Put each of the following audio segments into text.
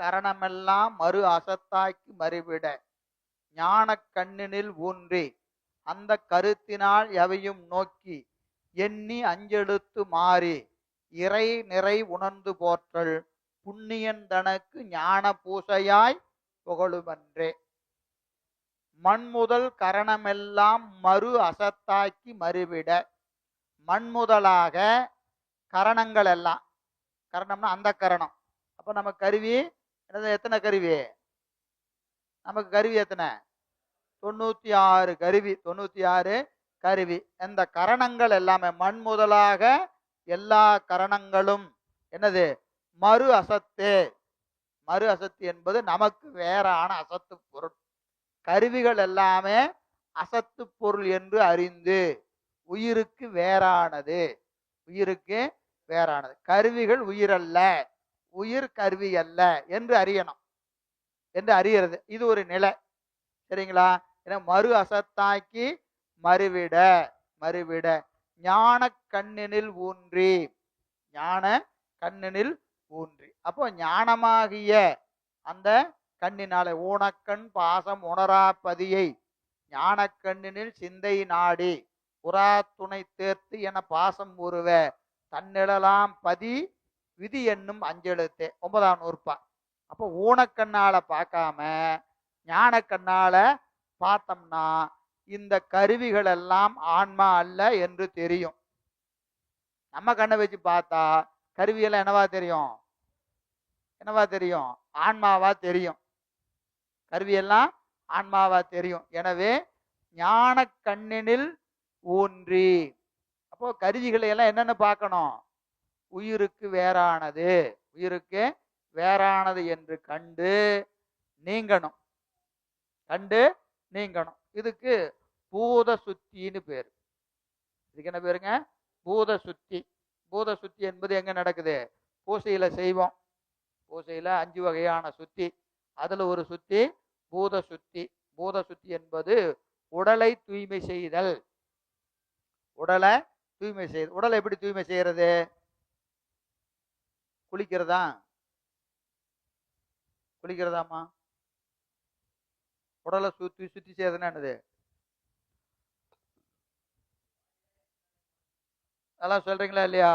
கரணமெல்லாம் மறு அசத்தாக்கி மறுவிட ஞானக் கண்ணினில் ஊன்றி அந்த கருத்தினால் எவையும் நோக்கி எண்ணி அஞ்செழுத்து மாறி இறை நிறை உணர்ந்து போற்றல் புண்ணியன் தனக்கு ஞான பூசையாய் புகழுமன்றே. மண்முதல் கரணமெல்லாம் மறு அசத்தாக்கி மறுவிட, மண்முதலாக கரணங்கள் எல்லாம், கரணம்னா அந்த கரணம். அப்ப நம்ம கருவி எத்தனை கருவி? நமக்கு கருவி எத்தனை? 96 கருவி. 96 கருவி. இந்த கரணங்கள் எல்லாமே மண் முதலாக எல்லா கரணங்களும் என்னது? மறு அசத்து. மறு அசத்து என்பது நமக்கு வேறான அசத்து பொருள். கருவிகள் எல்லாமே அசத்து பொருள் என்று அறிந்து உயிருக்கு வேறானது. உயிருக்கு வேறானது. கருவிகள் உயிரல்ல, உயிர் கருவி அல்ல என்று அறியணும். என்று அறியறது இது ஒரு நிலை. சரிங்களா? மறு அசத்தாக்கி மறுவிட, மறுவிட ஞான கண்ணினில் ஊன்றி, ஞான கண்ணினில் ஊன்றி. அப்போ ஞானமாகிய அந்த கண்ணினால ஊனக்கண் பாசம் உணராப்பதியை ஞான கண்ணினில் சிந்தை நாடி புறா துணை தேர்த்து என பாசம் உருவ தன்னிழலாம் பதி விதி என்னும் அஞ்செழுத்தே. 9ஆம் நூற்பா. அப்போ ஊனக்கண்ணால பார்க்காம ஞான கண்ணால பார்த்தோம்னா இந்த கருவிகள் எல்லாம் ஆன்மா அல்ல என்று தெரியும். நம்ம கண்ணை வச்சு பார்த்தா கருவியெல்லாம் என்னவா தெரியும்? என்னவா தெரியும்? ஆன்மாவா தெரியும். கருவியெல்லாம் ஆன்மாவா தெரியும். எனவே ஞான கண்ணினில் ஊன்றி, அப்போ கருவிகளை எல்லாம் என்னன்னு பார்க்கணும்? உயிருக்கு வேறானது, உயிருக்கு வேறானது என்று கண்டு நீங்கணும். கண்டு நீங்கணும். இதுக்கு பூத சுத்தின்னு பேரு. இதுக்கு என்ன பேருங்க? பூத சுத்தி. பூத சுத்தி என்பது எங்க நடக்குது? பூசையில செய்வோம். பூசையில 5 வகையான சுத்தி. அதுல ஒரு சுத்தி பூத சுத்தி. பூத சுத்தி என்பது உடலை தூய்மை செய்தல். உடலை தூய்மை செய்தல். உடலை எப்படி தூய்மை செய்யறது? குளிக்கிறதா? குளிக்கிறதாமா? உடலை சுத்தி சுத்தி செய்யறதுன்னா என்னது? அதெல்லாம் சொல்றீங்களா இல்லையா?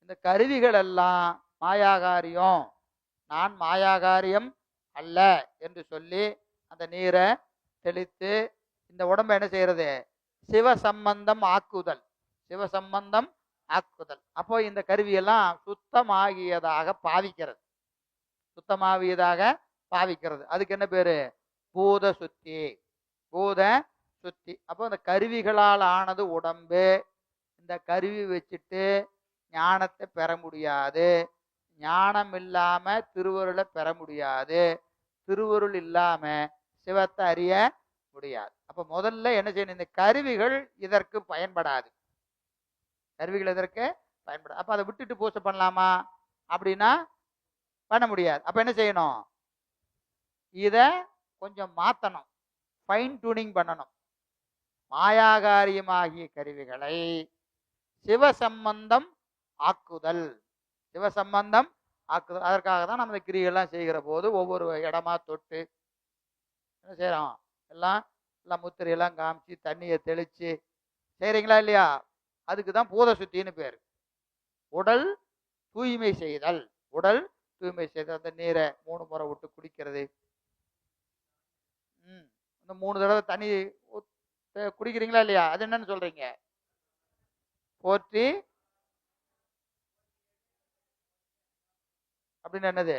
இந்த கருவிகள் எல்லாம் மாயாகாரியம், நான் மாயாகாரியம் அல்ல என்று சொல்லி அந்த நீரை தெளித்து இந்த உடம்பை என்ன செய்யறது? சிவசம்பந்தம் ஆக்குதல். சிவசம்பந்தம் ஆக்குதல். அப்போ இந்த கருவியெல்லாம் சுத்தமாகியதாக பாவிக்கிறது. சுத்தமாகியதாக பாவிக்கிறது. அதுக்கு என்ன பேரு? பூத சுத்தி. பூத சுத்தி. அப்போ இந்த கருவிகளால் ஆனது உடம்பு. இந்த கருவி வச்சுட்டு ஞானத்தை பெற முடியாது. ஞானம் இல்லாம திருவருளை பெற முடியாது. திருவருள் இல்லாம சிவத்தை அறிய முடியாது. அப்ப முதல்ல என்ன செய்யணும்? இந்த கருவிகள் இதற்கு பயன்படாது. கருவிகள் இதற்கு பயன்படாது. அப்ப அதை விட்டுட்டு பூசை பண்ணலாமா அப்படின்னா பண்ண முடியாது. அப்ப என்ன செய்யணும்? இத கொஞ்சம் மாத்தணும், ஃபைன் டியூனிங் பண்ணணும். மாயாகாரியமாகிய கருவிகளை சிவசம்பந்தம் ஆக்குதல். சிவசம்பந்தம் ஆக்குதல். அதற்காக தான் நம்ம கிரியெல்லாம் செய்கிற போது ஒவ்வொரு இடமா தொட்டு என்ன செய்யறோம்? எல்லாம் முத்திரையெல்லாம் காமிச்சு தண்ணியை தெளிச்சு செய்றீங்களா இல்லையா? அதுக்கு தான் பூத சுத்தின்னு பேர். உடல் தூய்மை செய்தல். உடல் தூய்மை செய்தல். அந்த நீரை 3 முறை விட்டு குடிக்கிறது. இந்த 3 தடவை தண்ணி குடிக்கிறீங்களா இல்லையா? அது என்னன்னு சொல்றீங்க? போற்றி அப்படின்னு என்னது?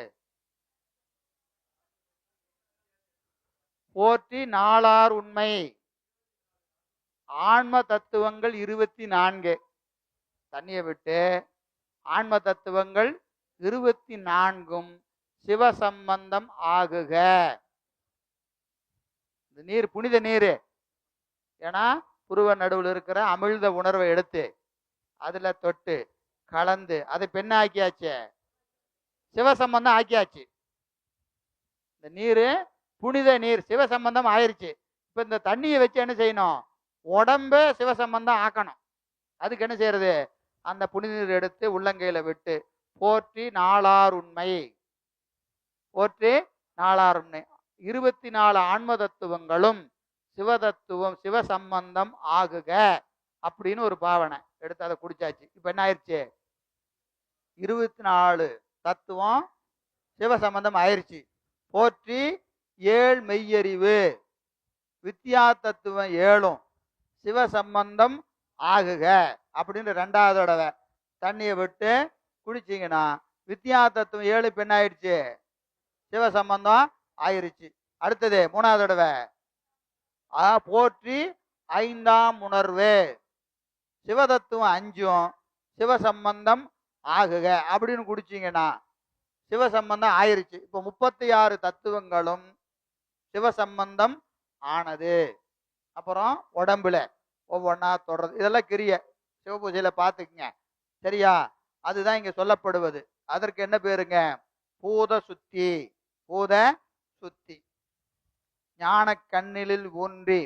போற்றி நாளார் உண்மை ஆன்ம தத்துவங்கள் 24. தண்ணியை விட்டு ஆன்ம தத்துவங்கள் 24 சிவசம்பந்தம் ஆகுக. இந்த நீர் புனித நீர். ஏன்னா புருவ நடுவில் இருக்கிற அமிழ்த உணர்வை எடுத்து அதுல தொட்டு கலந்து அதை பெண்ணாக்கியாச்சு, சிவசம்பந்தம் ஆக்கியாச்சு. இந்த நீர் புனித நீர் சிவசம்பந்தம் ஆயிருச்சு. இப்ப இந்த தண்ணியை வச்சு என்ன செய்யணும்? உடம்ப சிவசம்பந்தம் ஆக்கணும். அதுக்கு என்ன செய்யறது? அந்த புனித நீர் எடுத்து உள்ளங்கையில விட்டு போற்றி நாளார் உண்மை போற்றி நாளாரும் 24 ஆன்ம தத்துவங்களும் சிவதத்துவம் சிவசம்பந்தம் ஆகுக அப்படின்னு ஒரு பாவனை எடுத்து அதை குடிச்சாச்சு. இப்ப என்ன ஆயிடுச்சு? 24 தத்துவம் சிவசம்பந்தம் ஆயிடுச்சு. போற்றி 7 மெய்யறிவு வித்யா தத்துவம் 7ம் சிவசம்பந்தம் ஆகுக அப்படின்னு 2வது தடவை தண்ணியை விட்டு குடிச்சிங்கன்னா வித்யா தத்துவம் 7 பெண் ஆயிடுச்சு, சிவசம்பந்தம் ஆயிருச்சு. அடுத்தது 3வது தடவை போற்றி 5ஆம் உணர்வு சிவதத்துவம் 5ம் சிவசம்பந்தம் ஆகுக அப்படின்னு குடிச்சிங்கன்னா சிவசம்பந்தம் ஆயிருச்சு. இப்போ 36 தத்துவங்களும் சிவசம்பந்தம் ஆனது. அப்புறம் உடம்புல ஒவ்வொன்றா தொடர்றது, இதெல்லாம் கிரிய சிவபூஜையில பார்த்துக்குங்க, சரியா? அதுதான் இங்க சொல்லப்படுவது. அதற்கு என்ன பேருங்க? பூத சுத்தி. பூத சுத்தி ஞான கண்ணிலில் ஊன்றி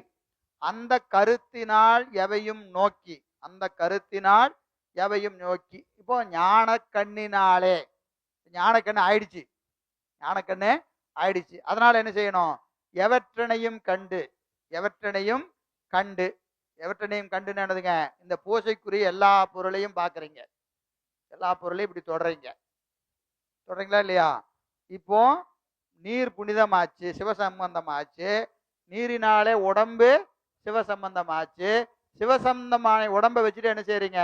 அந்த கருத்தினால் எவையும் நோக்கி, அந்த கருத்தினால் எவையும் நோக்கி. இப்போ ஞான கண்ணினாலே ஞானக்கண்ணு ஆயிடுச்சு, ஞானக்கண்ணு ஆயிடுச்சு. அதனால என்ன செய்யணும்? எவற்றனையும் கண்டு, எவற்றனையும் கண்டு, எவற்றனையும் கண்டுன்னு என்னதுங்க? இந்த பூசைக்குரிய எல்லா பொருளையும் பார்க்குறீங்க, எல்லா பொருளையும் இப்படி தொடறீங்க, தொடறீங்களா இல்லையா? இப்போ நீர் புனிதமாச்சு, சிவசம்பந்தமாச்சு. நீரினாலே உடம்பு சிவசம்பந்தமாச்சு. சிவசம்பந்தமான உடம்பை வச்சுட்டு என்ன செய்றீங்க?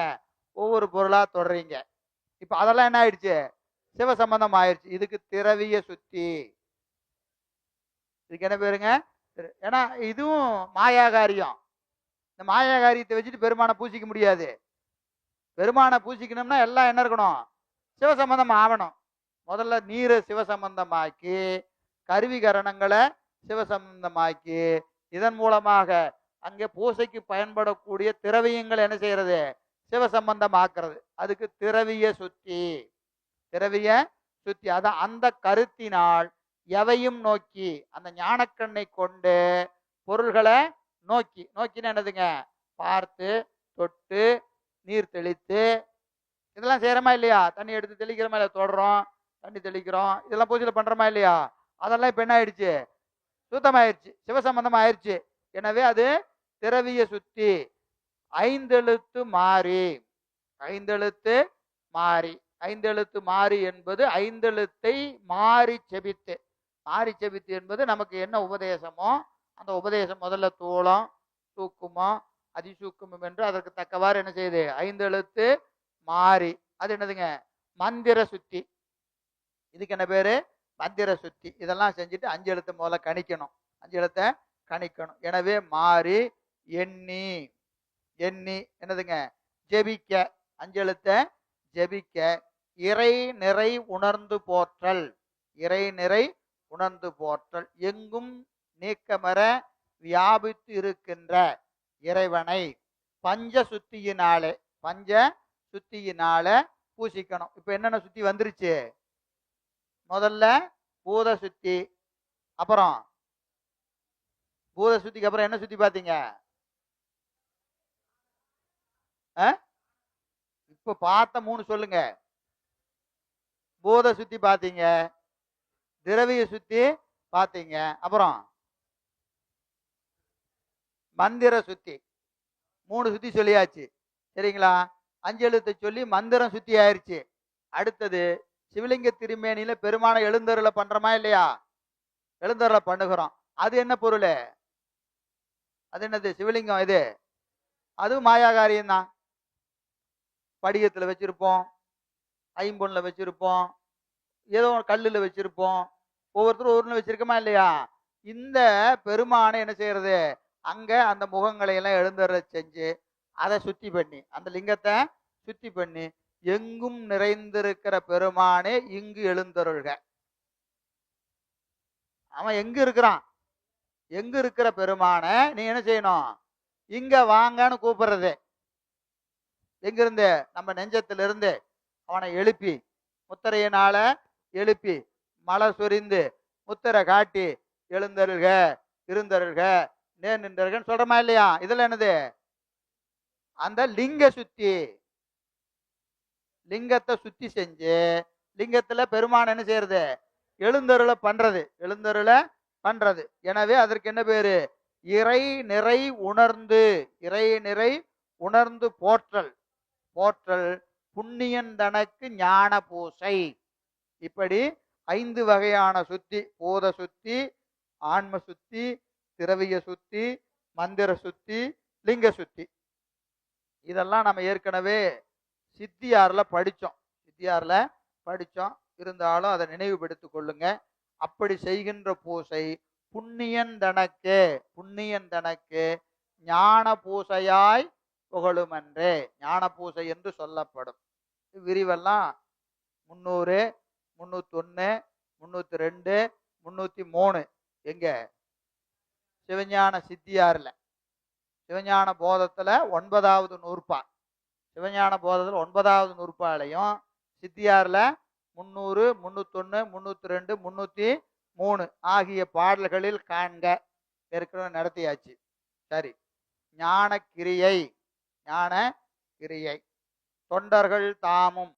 ஒவ்வொரு பொருளா தொடறீங்க. இப்ப அதெல்லாம் என்ன ஆயிடுச்சு? சிவசம்பந்தம் ஆயிடுச்சு. இதுக்கு திரவிய சுத்தி. இதுக்கு என்ன பேருங்க? ஏன்னா இதுவும் மாயாகாரியம். இந்த மாயாகாரியத்தை வச்சுட்டு பெருமானை பூசிக்க முடியாது. பெருமானை பூசிக்கணும்னா எல்லாம் என்ன இருக்கணும்? சிவசம்பந்தம் ஆகணும். முதல்ல நீரை சிவசம்பந்தமாக்கி, கருவிகரணங்களை சிவசம்பந்தமாக்கி, இதன் மூலமாக அங்கே பூசைக்கு பயன்படக்கூடிய திரவியங்களை என்ன செய்யறது? சிவசம்பந்தம் ஆக்குறது. அதுக்கு திரவிய சுத்தி. திரவிய சுத்தி அதான் அந்த கருத்தினால் எவையும் நோக்கி, அந்த ஞானக்கண்ணை கொண்டு பொருள்களை நோக்கி, நோக்கின்னு என்னதுங்க? பார்த்து தொட்டு நீர் தெளித்து, இதெல்லாம் செய்யறோமா இல்லையா? தண்ணி எடுத்து தெளிக்கிறோமா இல்லையா? தொடறோம், தண்ணி தெளிக்கிறோம், இதெல்லாம் பூஜையில் பண்றோமா இல்லையா? அதெல்லாம் இப்ப என்ன ஆயிடுச்சு? சுத்தமாயிருச்சு, சிவசம்பந்தம் ஆயிடுச்சு. எனவே அது திரவிய சுத்தி. ஐந்தெழுத்து மாறி, ஐந்தெழுத்து மாறி, ஐந்தெழுத்து மாறி என்பது ஐந்தெழுத்தை மாறி செபித்து, மாறி செபித்து என்பது நமக்கு என்ன உபதேசமோ அந்த உபதேசம் முதல்ல தூளம் தூக்குமோ அதிசூக்குமம் என்று அதற்கு தக்கவாறு என்ன செய்யுது? ஐந்தெழுத்து மாறி. அது என்னதுங்க? மந்திர சுத்தி. இதுக்கு என்ன பேரு? மந்திர சுத்தி. இதெல்லாம் செஞ்சுட்டு 5 எழுத்து முதல்ல கணிக்கணும், 5 எழுத்தை கணிக்கணும். எனவே மாறி எண்ணி, எண்ணி என்னதுங்க? ஜெபிக்க, 5 எழுத்தை ஜெபிக்க. இறை நிறை உணர்ந்து போற்றல், இறை நிறை உணர்ந்து போற்றல். எங்கும் நீக்கமர வியாபித்து இருக்கின்ற இறைவனை பஞ்ச சுத்தியினாலே, பஞ்ச சுத்தியினால பூசிக்கணும். இப்ப என்னென்ன சுத்தி வந்துருச்சு? முதல்ல பூத சுத்தி, அப்புறம் பூத சுத்திக்கு அப்புறம் என்ன சுத்தி பாத்தீங்க? இப்ப பார்த்த 3 சொல்லுங்க. பூத சுத்தி பாத்தீங்க, திரவிய சுத்தி பாத்தீங்க, அப்புறம் மந்திர சுத்தி. 3 சுத்தி சொல்லியாச்சு, சரிங்களா? 5 எழுத்தை சொல்லி மந்திரம் சுத்தி ஆயிருச்சு. அடுத்தது சிவலிங்க திருமேனியில பெருமான எழுந்தருளை பண்றோமா இல்லையா? எழுந்தருளை பண்ணுகிறோம். அது என்ன பொருள்? அது என்னது? சிவலிங்கம். இது அது மாயாகாரியம் தான். படிகத்துல வச்சிருப்போம், ஐம்பொன்ல வச்சிருப்போம், ஏதோ கல்லுல வச்சிருப்போம், ஒவ்வொருத்தரும் ஒவ்வொரு வச்சிருக்கோமா இல்லையா? இந்த பெருமானை என்ன செய்யறது? அங்க அந்த முகங்களை எல்லாம் எழுந்தருளை செஞ்சு அதை சுத்தி பண்ணி, அந்த லிங்கத்தை சுத்தி பண்ணி, எங்கும் நிறைந்திருக்கிற பெருமானே இங்கு எழுந்தருள்க. அவன் எங்க இருக்கிறான்? எங்க இருக்கிற பெருமான நீ என்ன செய்யணும்? இங்க வாங்கன்னு கூப்பிடுறது. எங்கிருந்து? நம்ம நெஞ்சத்திலிருந்து அவனை எழுப்பி, முத்திரையினால எழுப்பி, மலை சொரிந்து முத்திரை காட்டி எழுந்தருள்க, இருந்தருள்க, நேர் நின்றருகன்னு சொல்றமா இல்லையா? இதுல என்னது? அந்த லிங்க சுத்தி. லிங்கத்தை சுத்தி செஞ்சு லிங்கத்துல பெருமான் என்ன செய்யறது? எழுந்தருளை பண்றது. எனவே அதற்கு என்ன பேரு? இறை நிறை உணர்ந்து, இறை நிறை உணர்ந்து போற்றல். புண்ணியன் தனக்கு ஞான பூசை. இப்படி 5 வகையான சுத்தி: பூத சுத்தி, ஆன்ம சுத்தி, திரவிய சுத்தி, மந்திர சுத்தி, லிங்க சுத்தி. இதெல்லாம் நம்ம ஏற்கனவே சித்தியார்ல படிச்சோம். இருந்தாலும் அதை நினைவுபடுத்திக் கொள்ளுங்க. அப்படி செய்கின்ற பூசை புண்ணியன் தனக்கு ஞான பூசையாய் புகழுமன்றே, ஞான பூசை என்று சொல்லப்படும். விரிவெல்லாம் 300, 301, 302, 303 எங்க? சிவஞான சித்தியார்ல. சிவஞான போதத்துல 9வது நூற்பா. சிவஞான போதத்துல 9வது நூற்பாலையும் சித்தியார்ல 300, 301, 302, 303 ஆகிய பாடல்களில் காண்க. ஏற்கனவே நடத்தியாச்சு. சரி. ஞான கிரியை தொண்டர்கள் தாமும்